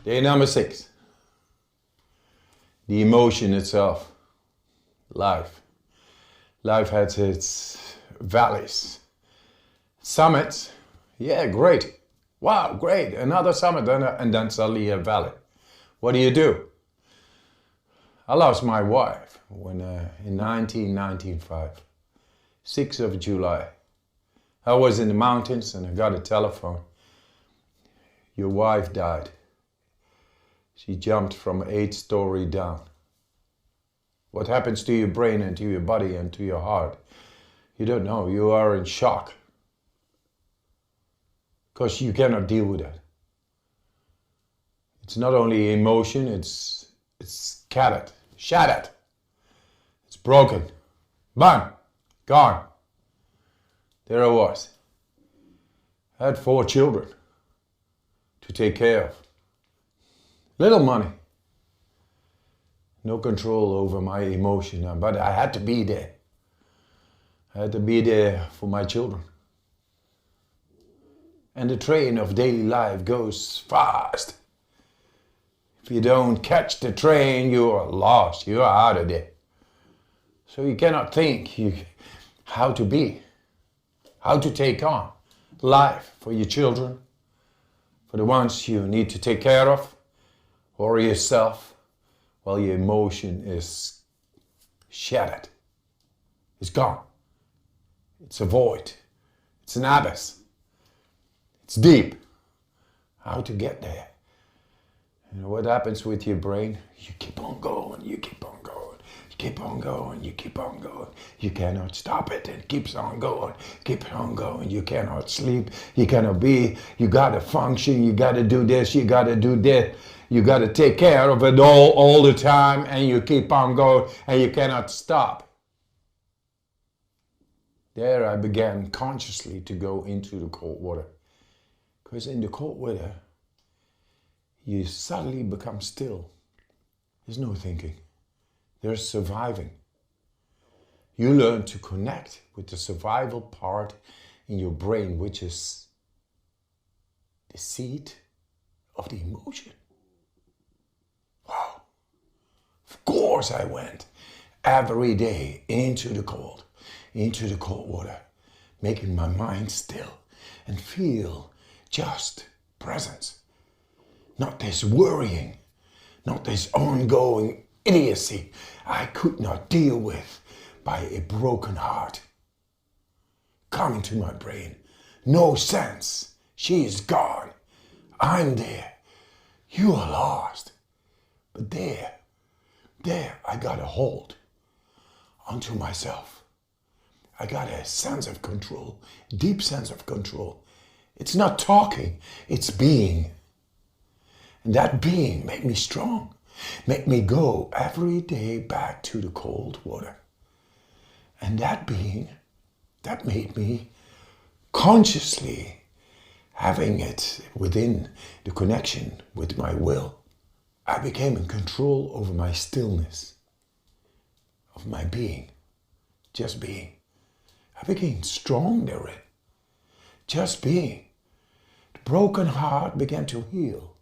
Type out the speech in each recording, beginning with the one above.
Day number 6. The emotion itself. Life. Life has its valleys. Summits. Yeah, great. Wow, great. Another summit and then suddenly a valley. What do? I lost my wife when in 1995, 6th of July. I was in the mountains and I got a telephone. Your wife died. She jumped from 8th story down. What happens to your brain and to your body and to your heart? You don't know. You are in shock. Because you cannot deal with it. It's not only emotion, it's scattered, shattered. It's broken. Bang! Gone. There I was. I had 4 children to take care of. Little money. No control over my emotion, but I had to be there. I had to be there for my children. And the train of daily life goes fast. If you don't catch the train, you are lost. You are out of there. So you cannot think how to be, how to take on life for your children, for the ones you need to take care of, or yourself, while your emotion is shattered. It's gone. It's a void. It's an abyss. It's deep. How to get there? You know what happens with your brain? You keep on going, you keep on going, you keep on going, you keep on going. You cannot stop it. It keeps on going, keep on going. You cannot sleep, you cannot be, you gotta function, you gotta do this, you gotta do that. You gotta take care of it all the time, and you keep on going and you cannot stop. There I began consciously to go into the cold water. Because in the cold weather, you suddenly become still. There's no thinking. There's surviving. You learn to connect with the survival part in your brain, which is the seat of the emotion. Wow. Of course I went every day into the cold water, making my mind still and feel just presence. Not this worrying, not this ongoing idiocy I could not deal with by a broken heart. Coming to my brain, no sense, she is gone, I'm there, you are lost. But there I got a hold onto myself. I got a sense of control, deep sense of control. It's not talking, it's being. And that being made me strong, made me go every day back to the cold water. And that being, that made me consciously having it within the connection with my will. I became in control over my stillness, of my being, just being. I became strong therein, just being. The broken heart began to heal.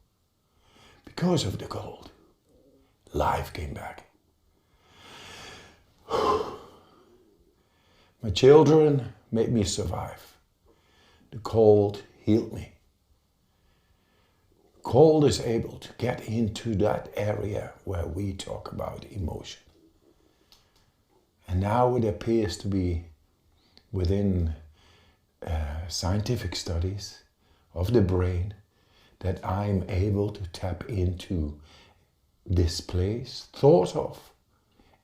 Because of the cold, life came back. My children made me survive. The cold healed me. Cold is able to get into that area where we talk about emotion. And now it appears to be within scientific studies of the brain that I'm able to tap into this place, thought of,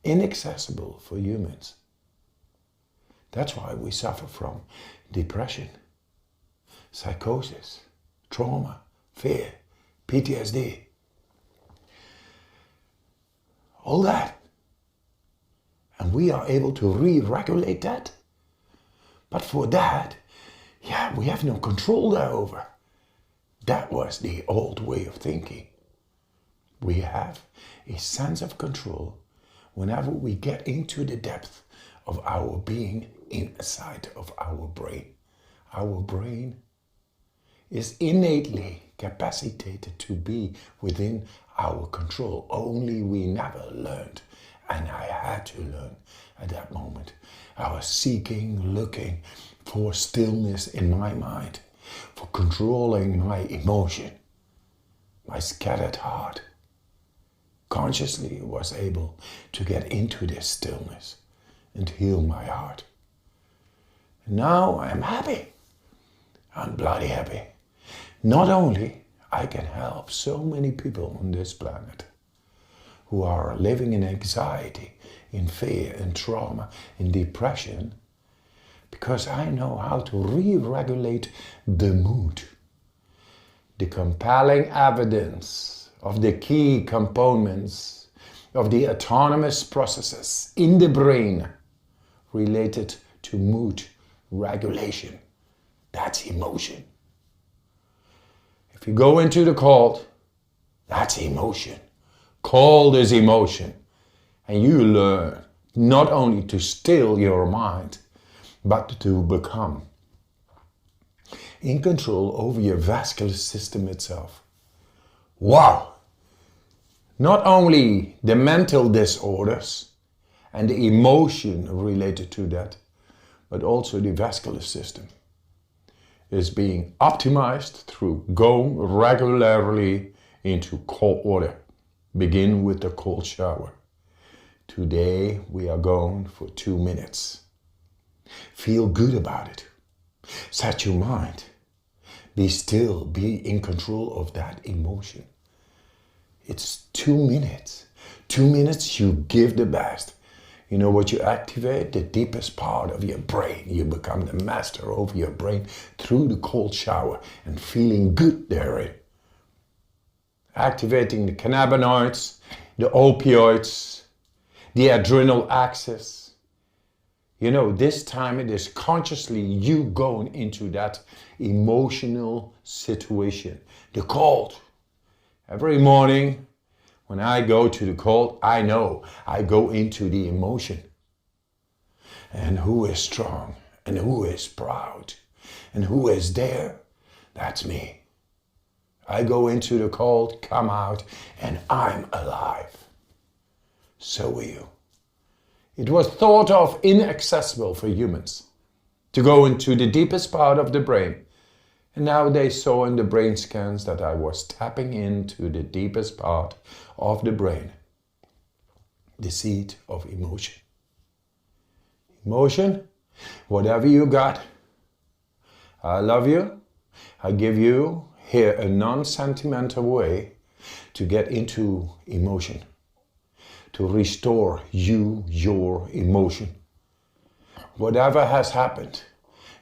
inaccessible for humans. That's why we suffer from depression, psychosis, trauma, fear, PTSD. All that. And we are able to re-regulate that. But for that, we have no control over. That was the old way of thinking. We have a sense of control whenever we get into the depth of our being inside of our brain. Our brain is innately capacitated to be within our control. Only we never learned, and I had to learn at that moment. I was seeking, looking for stillness in my mind, for controlling my emotion. My scattered heart consciously was able to get into this stillness and heal my heart. And now I'm happy. I'm bloody happy. Not only I can help so many people on this planet who are living in anxiety, in fear, in trauma, in depression, because I know how to re-regulate the mood. The compelling evidence of the key components of the autonomous processes in the brain related to mood regulation. That's emotion. If you go into the cold, that's emotion. Cold is emotion. And you learn not only to still your mind, but to become in control over your vascular system itself. Wow! Not only the mental disorders and the emotion related to that, but also the vascular system is being optimized through going regularly into cold water. Begin with the cold shower. Today we are going for 2 minutes. Feel good about it. Set your mind. Be still, be in control of that emotion. It's 2 minutes. 2 minutes you give the best. You know what you activate? The deepest part of your brain. You become the master over your brain through the cold shower and feeling good therein. Activating the cannabinoids, the opioids, the adrenal axis. You know, this time it is consciously you going into that emotional situation. The cold. Every morning when I go to the cold, I know I go into the emotion. And who is strong and who is proud and who is there? That's me. I go into the cold, come out, and I'm alive. So are you. It was thought of inaccessible for humans to go into the deepest part of the brain. And now they saw in the brain scans that I was tapping into the deepest part of the brain, the seat of emotion. Emotion, whatever you got, I love you. I give you here a non-sentimental way to get into emotion, to restore you, your emotion. Whatever has happened,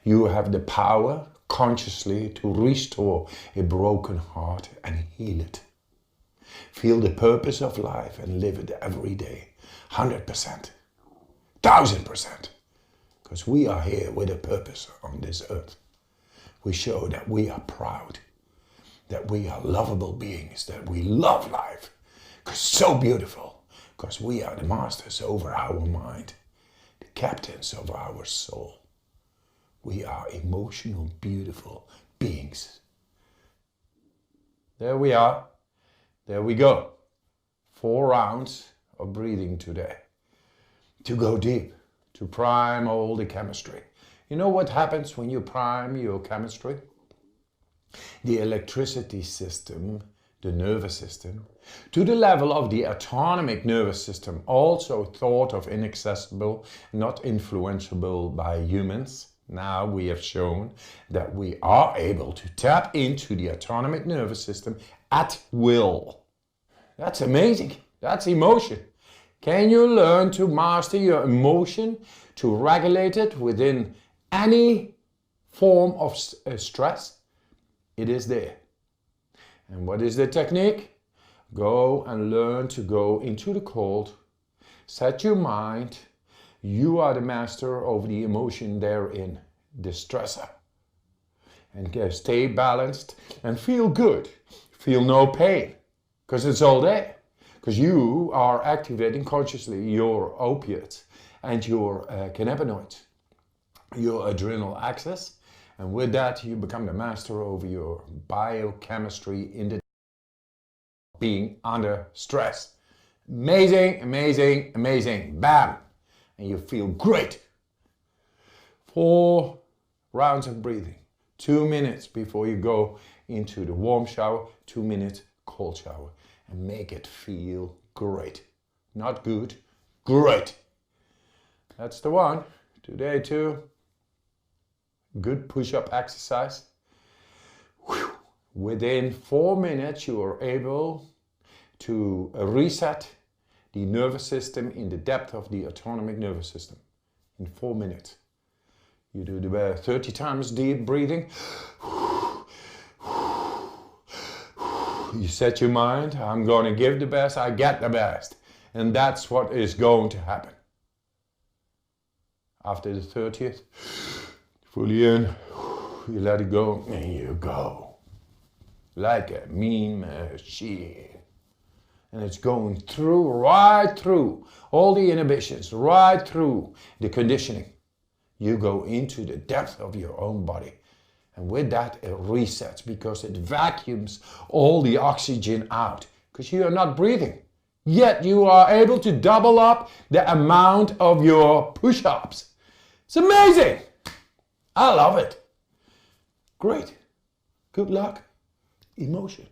you have the power consciously to restore a broken heart and heal it. Feel the purpose of life and live it every day, 100%, 1000%, because we are here with a purpose on this earth. We show that we are proud, that we are lovable beings, that we love life, because it's so beautiful, because we are the masters over our mind, the captains of our soul. We are emotional, beautiful beings. There we are. There we go. 4 rounds of breathing today. To go deep, to prime all the chemistry. You know what happens when you prime your chemistry? The electricity system, the nervous system, to the level of the autonomic nervous system, also thought of inaccessible, not influenceable by humans. Now we have shown that we are able to tap into the autonomic nervous system at will. That's amazing. That's emotion. Can you learn to master your emotion, to regulate it within any form of stress? It is there. And what is the technique? Go and learn to go into the cold. Set your mind. You are the master over the emotion therein, the stressor. And stay balanced and feel good. Feel no pain, because it's all there. Because you are activating consciously your opiates and your cannabinoids, your adrenal axis And with that, you become the master over your biochemistry in the being under stress. Amazing, amazing, amazing. Bam! And you feel great. 4 rounds of breathing. 2 minutes before you go into the warm shower. 2 minutes cold shower. And make it feel great. Not good, great. That's the one. Today too. Good push-up exercise. Whew. Within 4 minutes you are able to reset the nervous system in the depth of the autonomic nervous system. In 4 minutes. You do the 30 times deep breathing. You set your mind, I'm going to give the best, I get the best. And that's what is going to happen. After the 30th, fully in, you let it go, and you go. Like a mean machine. And it's going through, right through, all the inhibitions, right through the conditioning. You go into the depth of your own body. And with that, it resets because it vacuums all the oxygen out. Because you are not breathing. Yet you are able to double up the amount of your push-ups. It's amazing. I love it. Great. Good luck. Emotion.